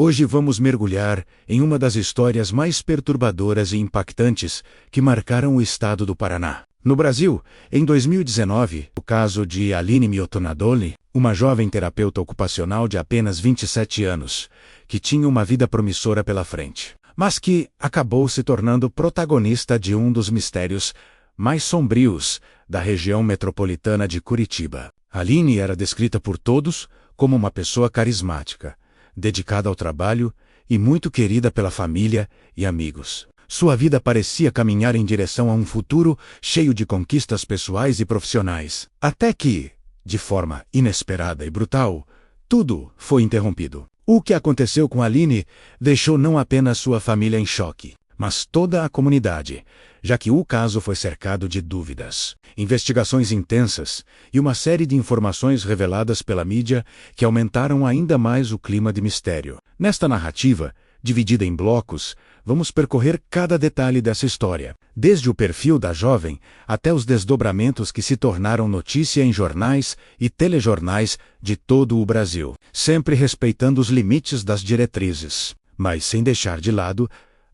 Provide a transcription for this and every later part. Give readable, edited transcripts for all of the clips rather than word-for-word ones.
Hoje vamos mergulhar em uma das histórias mais perturbadoras e impactantes que marcaram o estado do Paraná. No Brasil, em 2019, o caso de Aline Miotonadoli, uma jovem terapeuta ocupacional de apenas 27 anos, que tinha uma vida promissora pela frente, mas que acabou se tornando protagonista de um dos mistérios mais sombrios da região metropolitana de Curitiba. Aline era descrita por todos como uma pessoa carismática, dedicada ao trabalho e muito querida pela família e amigos. Sua vida parecia caminhar em direção a um futuro cheio de conquistas pessoais e profissionais. Até que, de forma inesperada e brutal, tudo foi interrompido. O que aconteceu com Aline deixou não apenas sua família em choque, mas toda a comunidade, já que o caso foi cercado de dúvidas, investigações intensas e uma série de informações reveladas pela mídia que aumentaram ainda mais o clima de mistério. Nesta narrativa, dividida em blocos, vamos percorrer cada detalhe dessa história, desde o perfil da jovem até os desdobramentos que se tornaram notícia em jornais e telejornais de todo o Brasil, sempre respeitando os limites das diretrizes, mas sem deixar de lado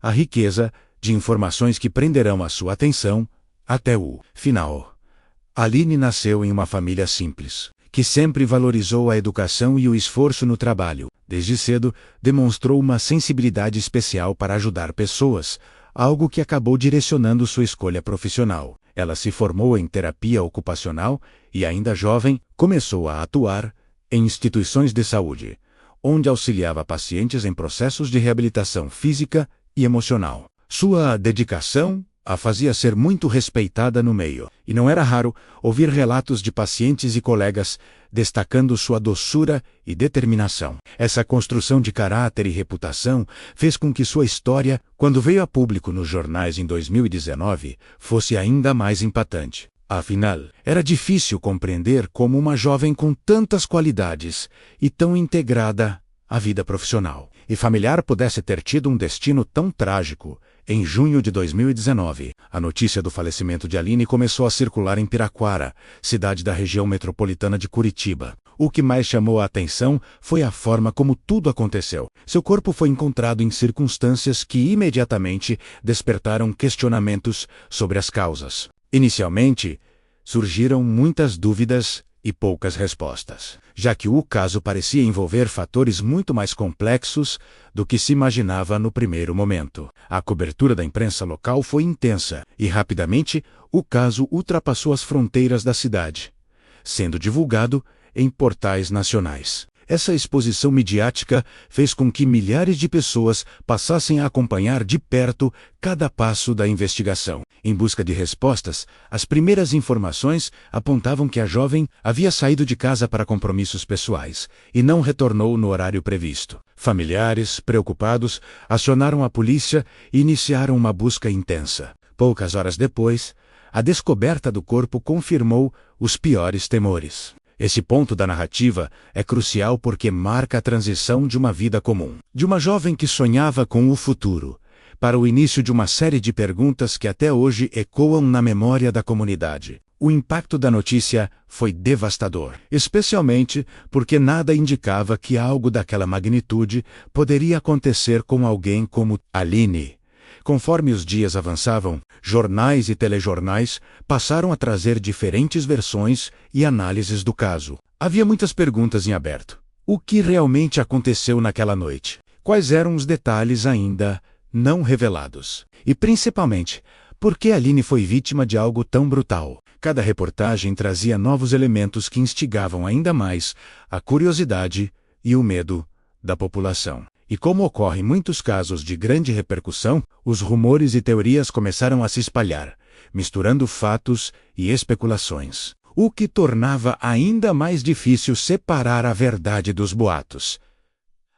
a riqueza de informações que prenderão a sua atenção até o final. Aline nasceu em uma família simples, que sempre valorizou a educação e o esforço no trabalho. Desde cedo, demonstrou uma sensibilidade especial para ajudar pessoas, algo que acabou direcionando sua escolha profissional. Ela se formou em terapia ocupacional e, ainda jovem, começou a atuar em instituições de saúde, onde auxiliava pacientes em processos de reabilitação física e emocional. Sua dedicação a fazia ser muito respeitada no meio, e não era raro ouvir relatos de pacientes e colegas destacando sua doçura e determinação. Essa construção de caráter e reputação fez com que sua história, quando veio a público nos jornais em 2019, fosse ainda mais impactante. Afinal, era difícil compreender como uma jovem com tantas qualidades e tão integrada à vida profissional e familiar pudesse ter tido um destino tão trágico. Em junho de 2019, a notícia do falecimento de Aline começou a circular em Piraquara, cidade da região metropolitana de Curitiba. O que mais chamou a atenção foi a forma como tudo aconteceu. Seu corpo foi encontrado em circunstâncias que imediatamente despertaram questionamentos sobre as causas. Inicialmente, surgiram muitas dúvidas e poucas respostas, já que o caso parecia envolver fatores muito mais complexos do que se imaginava no primeiro momento. A cobertura da imprensa local foi intensa e, rapidamente, o caso ultrapassou as fronteiras da cidade, sendo divulgado em portais nacionais. Essa exposição midiática fez com que milhares de pessoas passassem a acompanhar de perto cada passo da investigação. Em busca de respostas, as primeiras informações apontavam que a jovem havia saído de casa para compromissos pessoais e não retornou no horário previsto. Familiares, preocupados, acionaram a polícia e iniciaram uma busca intensa. Poucas horas depois, a descoberta do corpo confirmou os piores temores. Esse ponto da narrativa é crucial porque marca a transição de uma vida comum, de uma jovem que sonhava com o futuro, para o início de uma série de perguntas que até hoje ecoam na memória da comunidade. O impacto da notícia foi devastador, especialmente porque nada indicava que algo daquela magnitude poderia acontecer com alguém como Aline. Conforme os dias avançavam, jornais e telejornais passaram a trazer diferentes versões e análises do caso. Havia muitas perguntas em aberto. O que realmente aconteceu naquela noite? Quais eram os detalhes ainda não revelados? E, principalmente, por que Aline foi vítima de algo tão brutal? Cada reportagem trazia novos elementos que instigavam ainda mais a curiosidade e o medo da população. E como ocorre em muitos casos de grande repercussão, os rumores e teorias começaram a se espalhar, misturando fatos e especulações, o que tornava ainda mais difícil separar a verdade dos boatos.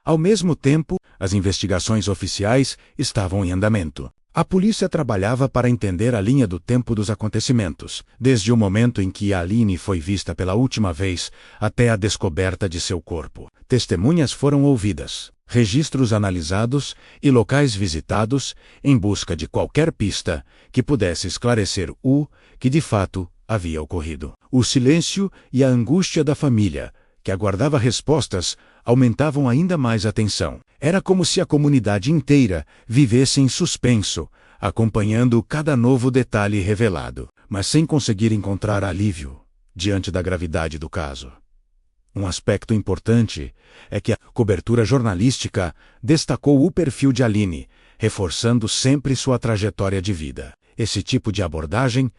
Ao mesmo tempo, as investigações oficiais estavam em andamento. A polícia trabalhava para entender a linha do tempo dos acontecimentos, desde o momento em que Aline foi vista pela última vez até a descoberta de seu corpo. Testemunhas foram ouvidas, registros analisados e locais visitados em busca de qualquer pista que pudesse esclarecer o que de fato havia ocorrido. O silêncio e a angústia da família, que aguardava respostas, aumentavam ainda mais a tensão. Era como se a comunidade inteira vivesse em suspenso, acompanhando cada novo detalhe revelado, mas sem conseguir encontrar alívio diante da gravidade do caso. Um aspecto importante é que a cobertura jornalística destacou o perfil de Aline, reforçando sempre sua trajetória de vida. Esse tipo de abordagem,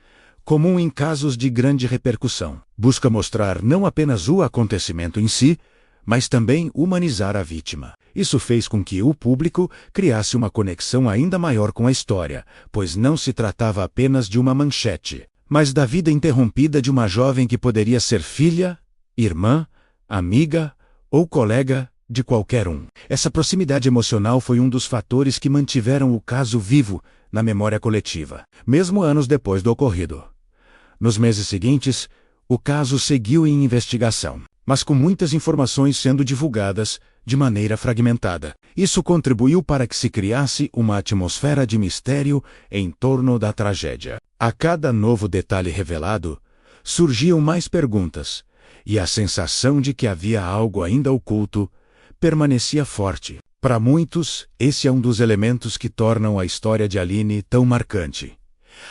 comum em casos de grande repercussão, busca mostrar não apenas o acontecimento em si, mas também humanizar a vítima. Isso fez com que o público criasse uma conexão ainda maior com a história, pois não se tratava apenas de uma manchete, mas da vida interrompida de uma jovem que poderia ser filha, irmã, amiga ou colega de qualquer um. Essa proximidade emocional foi um dos fatores que mantiveram o caso vivo na memória coletiva, mesmo anos depois do ocorrido. Nos meses seguintes, o caso seguiu em investigação, mas com muitas informações sendo divulgadas de maneira fragmentada. Isso contribuiu para que se criasse uma atmosfera de mistério em torno da tragédia. A cada novo detalhe revelado, surgiam mais perguntas, e a sensação de que havia algo ainda oculto permanecia forte. Para muitos, esse é um dos elementos que tornam a história de Aline tão marcante.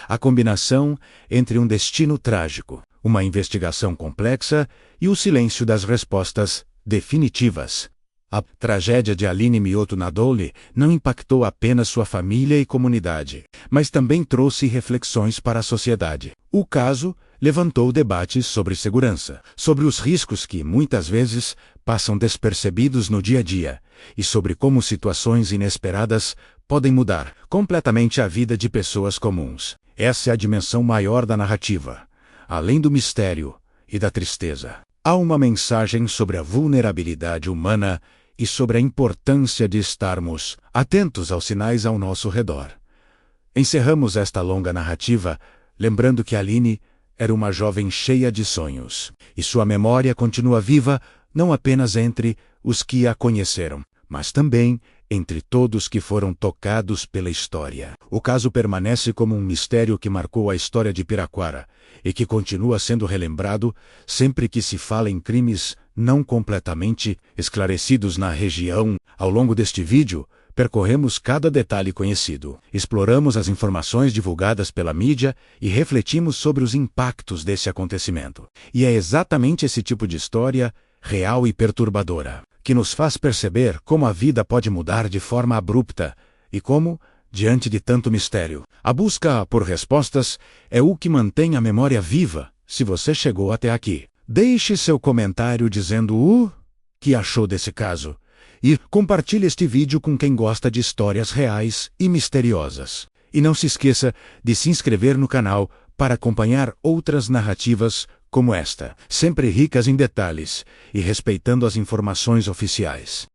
A combinação entre um destino trágico, uma investigação complexa e o silêncio das respostas definitivas. A tragédia de Aline Mioto Nadolny não impactou apenas sua família e comunidade, mas também trouxe reflexões para a sociedade. O caso levantou debates sobre segurança, sobre os riscos que, muitas vezes, passam despercebidos no dia a dia, e sobre como situações inesperadas podem mudar completamente a vida de pessoas comuns. Essa é a dimensão maior da narrativa. Além do mistério e da tristeza, há uma mensagem sobre a vulnerabilidade humana e sobre a importância de estarmos atentos aos sinais ao nosso redor. Encerramos esta longa narrativa lembrando que Aline era uma jovem cheia de sonhos, e sua memória continua viva não apenas entre os que a conheceram, mas também entre todos que foram tocados pela história. O caso permanece como um mistério que marcou a história de Piraquara e que continua sendo relembrado sempre que se fala em crimes não completamente esclarecidos na região. Ao longo deste vídeo, percorremos cada detalhe conhecido, exploramos as informações divulgadas pela mídia e refletimos sobre os impactos desse acontecimento. E é exatamente esse tipo de história, real e perturbadora, que nos faz perceber como a vida pode mudar de forma abrupta e como, diante de tanto mistério, a busca por respostas é o que mantém a memória viva. Se você chegou até aqui, deixe seu comentário dizendo o que achou desse caso e compartilhe este vídeo com quem gosta de histórias reais e misteriosas. E não se esqueça de se inscrever no canal para acompanhar outras narrativas como esta, sempre ricas em detalhes e respeitando as informações oficiais.